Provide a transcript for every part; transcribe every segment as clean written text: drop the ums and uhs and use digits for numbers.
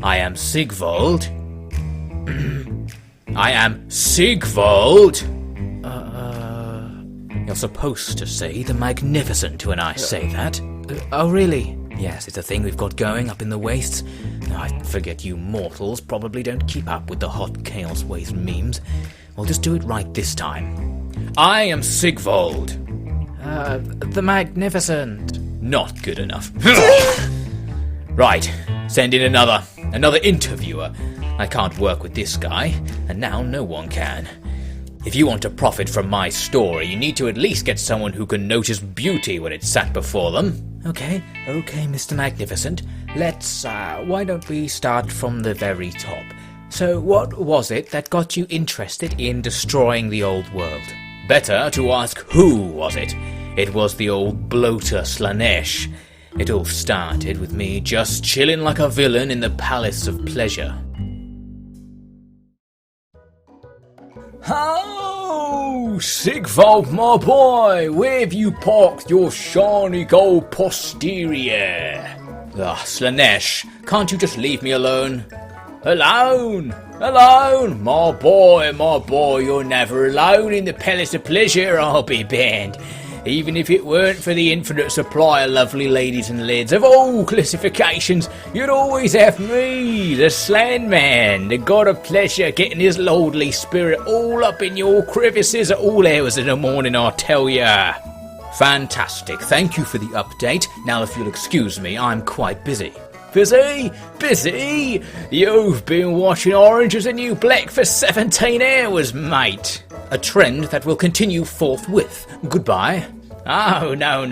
I am Sigvald. I am Sigvald. You're supposed to say the Magnificent when I say that. Oh, really? Yes, it's a thing we've got going up in the wastes. I forget you mortals probably don't keep up with the hot Chaos Waste memes. We'll just do it right this time. I am Sigvald. The Magnificent. Not good enough. Right, send in another interviewer. I can't work with this guy, and now no one can. If you want to profit from my story, you need to at least get someone who can notice beauty when it's sat before them. Okay, Mr. Magnificent. Let's, why don't we start from the very top? So what was it that got you interested in destroying the old world? Better to ask who was it. It was the old bloater Slaanesh. It all started with me just chilling like a villain in the Palace of Pleasure. Oh, Sigvald, my boy, where have you parked your shiny gold posterior? Slaanesh, can't you just leave me alone? Alone, my boy, you're never alone in the Palace of Pleasure, I'll be banned. Even if it weren't for the infinite supply of lovely ladies and lads of all classifications, you'd always have me, the Slan Man, the god of pleasure, getting his lordly spirit all up in your crevices at all hours of the morning, I tell ya. Fantastic, thank you for the update. Now if you'll excuse me, I'm quite busy. Busy? You've been watching Orange is the New Black for 17 hours, mate. A trend that will continue forthwith. Goodbye. Oh, no.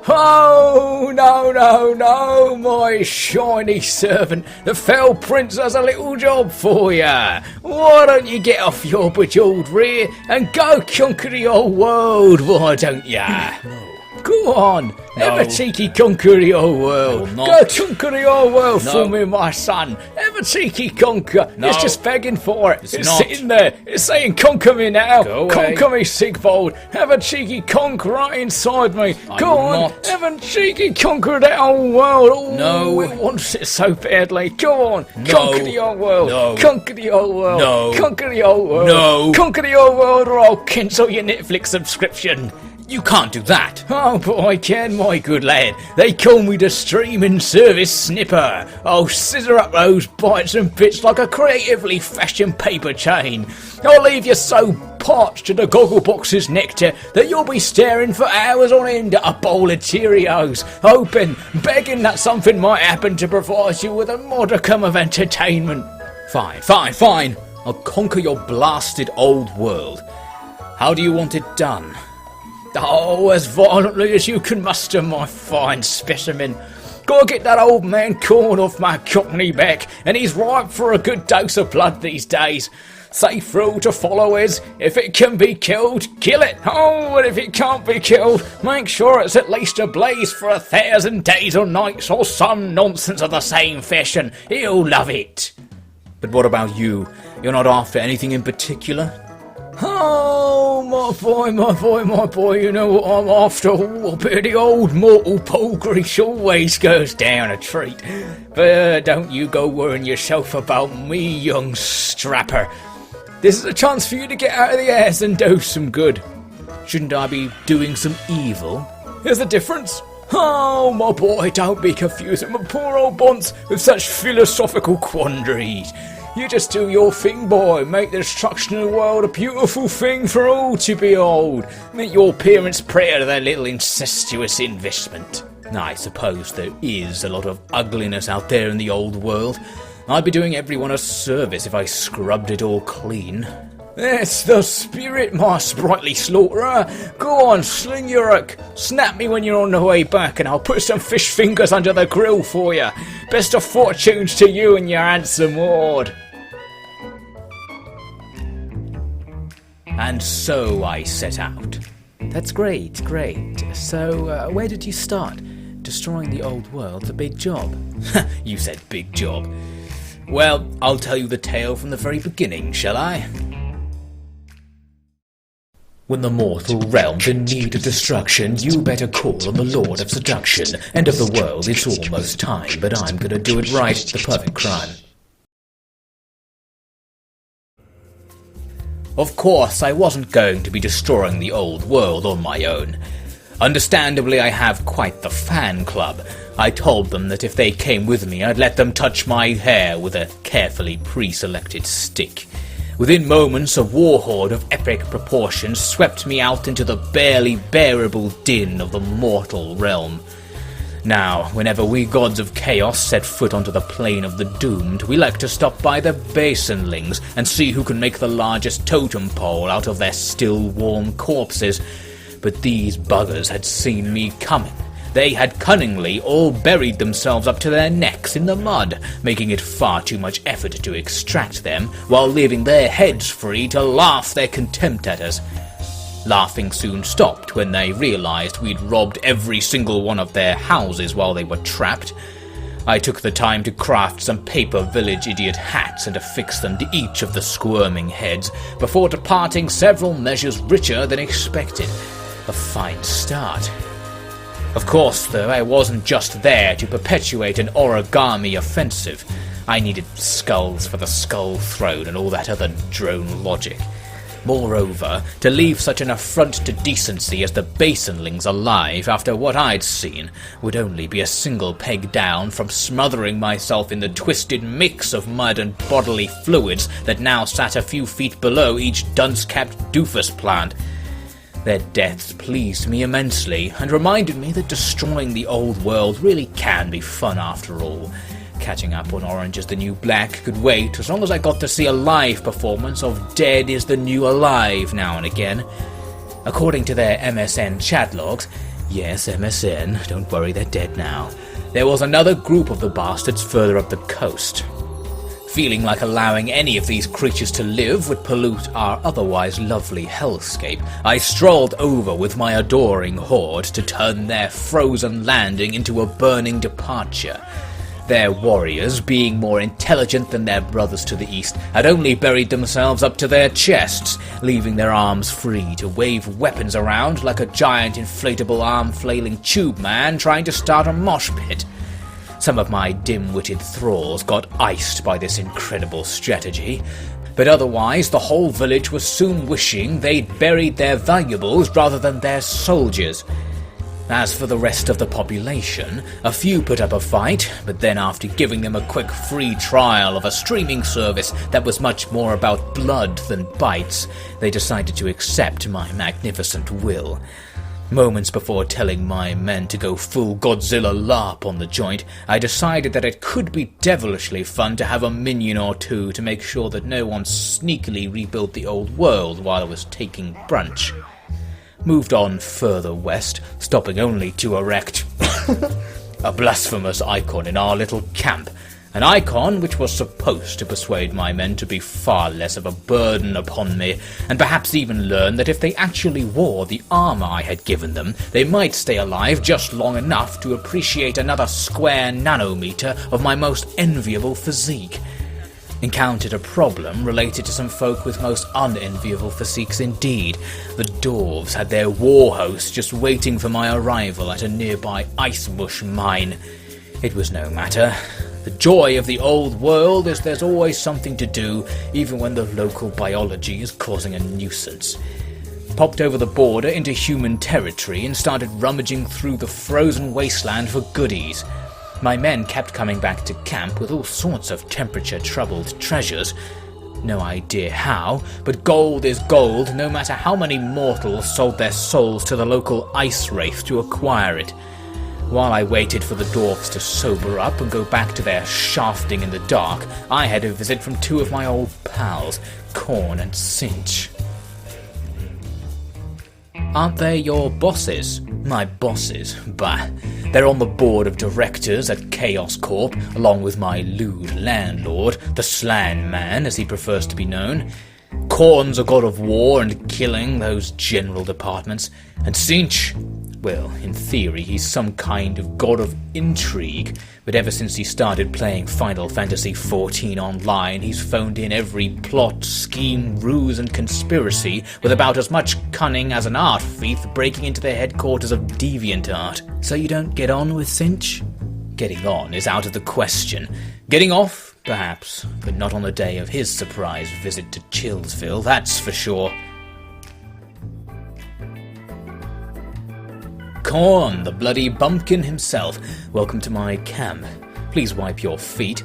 Oh, no, my shiny servant. The fell prince has a little job for ya. Why don't you get off your bejeweled rear and go conquer the old world, why don't ya? Go on, have a cheeky conquer the old world. Go conquer the old world for me, my son. Have a cheeky conquer. It's just begging for it. It's sitting there. It's saying conquer me now. Conquer me, Sigvald. Have a cheeky conquer right inside me. Go on, have a cheeky conquer that old world. Oh, it wants it so badly. Go on, conquer the old world. Conquer the old world. Conquer the old world. Conquer the old world, or I'll cancel your Netflix subscription. You can't do that. Oh, but I can, my good lad. They call me the streaming service snipper. I'll scissor up those bites and bits like a creatively fashioned paper chain. I'll leave you so parched to the gogglebox's nectar that you'll be staring for hours on end at a bowl of Cheerios, hoping, begging that something might happen to provide you with a modicum of entertainment. Fine. I'll conquer your blasted old world. How do you want it done? Oh, as violently as you can muster, my fine specimen. Go get that old man corn off my cockney back, and he's ripe for a good dose of blood these days. Say through to followers, if it can be killed, kill it. Oh, and if it can't be killed, make sure it's at least ablaze for 1,000 days or nights, or some nonsense of the same fashion. He'll love it. But what about you? You're not after anything in particular? Oh, my boy, you know what I'm after. A bit of the old mortal pole grease always goes down a treat. But don't you go worrying yourself about me, young strapper. This is a chance for you to get out of the ass and do some good. Shouldn't I be doing some evil? Here's the difference. Oh, my boy, don't be confusing my poor old bonds with such philosophical quandaries. You just do your thing, boy. Make the destruction of the world a beautiful thing for all to behold. Make your parents proud of their little incestuous investment. I suppose there is a lot of ugliness out there in the old world. I'd be doing everyone a service if I scrubbed it all clean. That's the spirit, my sprightly slaughterer. Go on, sling your hook. Snap me when you're on the way back, and I'll put some fish fingers under the grill for you. Best of fortunes to you and your handsome ward. And so I set out. That's great. So, where did you start? Destroying the old world's a big job. You said big job. Well, I'll tell you the tale from the very beginning, shall I? When the mortal realm's in need of destruction, you better call on the Lord of Seduction. End of the world, it's almost time, but I'm gonna do it right, the perfect crime. Of course, I wasn't going to be destroying the old world on my own. Understandably, I have quite the fan club. I told them that if they came with me, I'd let them touch my hair with a carefully pre-selected stick. Within moments, a warhorde of epic proportions swept me out into the barely bearable din of the mortal realm. Now, whenever we gods of chaos set foot onto the plane of the doomed, we like to stop by the basinlings and see who can make the largest totem pole out of their still warm corpses. But these buggers had seen me coming. They had cunningly all buried themselves up to their necks in the mud, making it far too much effort to extract them, while leaving their heads free to laugh their contempt at us. Laughing soon stopped when they realized we'd robbed every single one of their houses while they were trapped. I took the time to craft some paper village idiot hats and affix them to each of the squirming heads, before departing several measures richer than expected. A fine start. Of course, though, I wasn't just there to perpetuate an origami offensive. I needed skulls for the skull throne and all that other drone logic. Moreover, to leave such an affront to decency as the basinlings alive after what I'd seen would only be a single peg down from smothering myself in the twisted mix of mud and bodily fluids that now sat a few feet below each dunce-capped doofus plant. Their deaths pleased me immensely, and reminded me that destroying the old world really can be fun after all. Catching up on Orange is the New Black could wait, as long as I got to see a live performance of Dead is the New Alive now and again. According to their MSN chat logs, yes, MSN, don't worry, they're dead now, there was another group of the bastards further up the coast. Feeling like allowing any of these creatures to live would pollute our otherwise lovely hellscape, I strolled over with my adoring horde to turn their frozen landing into a burning departure. Their warriors, being more intelligent than their brothers to the east, had only buried themselves up to their chests, leaving their arms free to wave weapons around like a giant inflatable arm-flailing tube man trying to start a mosh pit. Some of my dim-witted thralls got iced by this incredible strategy, but otherwise the whole village was soon wishing they'd buried their valuables rather than their soldiers. As for the rest of the population, a few put up a fight, but then after giving them a quick free trial of a streaming service that was much more about blood than bites, they decided to accept my magnificent will. Moments before telling my men to go full Godzilla LARP on the joint, I decided that it could be devilishly fun to have a minion or two to make sure that no one sneakily rebuilt the old world while I was taking brunch. Moved on further west, stopping only to erect a blasphemous icon in our little camp, an icon which was supposed to persuade my men to be far less of a burden upon me, and perhaps even learn that if they actually wore the armor I had given them, they might stay alive just long enough to appreciate another square nanometer of my most enviable physique. Encountered a problem related to some folk with most unenviable physiques indeed. The dwarves had their war host just waiting for my arrival at a nearby ice bush mine. It was no matter. The joy of the old world is there's always something to do, even when the local biology is causing a nuisance. Popped over the border into human territory and started rummaging through the frozen wasteland for goodies. My men kept coming back to camp with all sorts of temperature-troubled treasures. No idea how, but gold is gold no matter how many mortals sold their souls to the local ice wraith to acquire it. While I waited for the dwarfs to sober up and go back to their shafting in the dark, I had a visit from two of my old pals, Corn and Cinch. Aren't they your bosses? My bosses? Bah. They're on the board of directors at Chaos Corp, along with my lewd landlord, the Slan Man, as he prefers to be known. Corn's a god of war and killing, those general departments. And Cinch? Well, in theory, he's some kind of god of intrigue, but ever since he started playing Final Fantasy XIV online, he's phoned in every plot, scheme, ruse, and conspiracy with about as much cunning as an art thief breaking into the headquarters of DeviantArt. So you don't get on with Cinch? Getting on is out of the question. Getting off? Perhaps, but not on the day of his surprise visit to Chillsville, that's for sure. Corn, the bloody bumpkin himself, welcome to my camp. Please wipe your feet.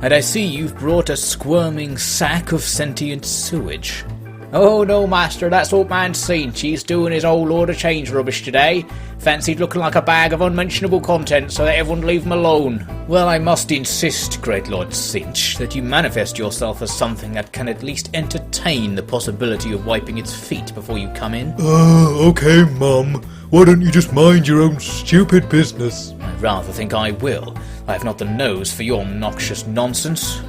And I see you've brought a squirming sack of sentient sewage. Oh no, master, that's old man Cinch. He's doing his old load of change rubbish today. Fancied looking like a bag of unmentionable content so that everyone leave him alone. Well, I must insist, great Lord Cinch, that you manifest yourself as something that can at least entertain the possibility of wiping its feet before you come in. Okay, Mum. Why don't you just mind your own stupid business? I rather think I will. I have not the nose for your obnoxious nonsense.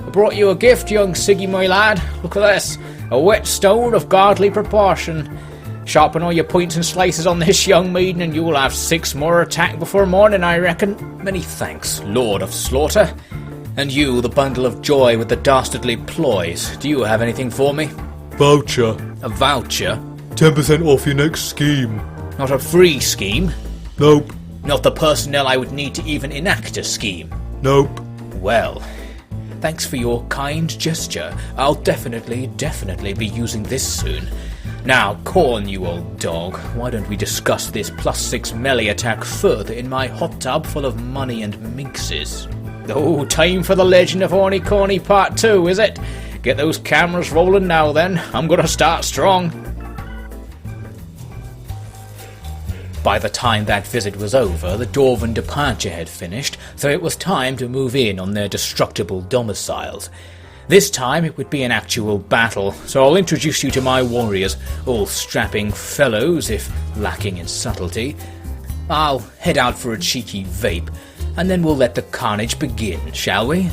I brought you a gift, young Siggy, my lad. Look at this. A whetstone of godly proportion. Sharpen all your points and slices on this, young maiden, and you'll have 6 more attack before morning, I reckon. Many thanks, Lord of Slaughter. And you, the bundle of joy with the dastardly ploys, do you have anything for me? Voucher. A voucher? 10% off your next scheme. Not a free scheme? Nope. Not the personnel I would need to even enact a scheme? Nope. Well, thanks for your kind gesture. I'll definitely be using this soon. Now, Corn, you old dog, why don't we discuss this +6 melee attack further in my hot tub full of money and minxes? Oh, time for the Legend of Horny Corny Part 2, is it? Get those cameras rolling now then. I'm gonna start strong. By the time that visit was over, the Dwarven departure had finished, so it was time to move in on their destructible domiciles. This time it would be an actual battle, so I'll introduce you to my warriors, all strapping fellows, if lacking in subtlety. I'll head out for a cheeky vape, and then we'll let the carnage begin, shall we?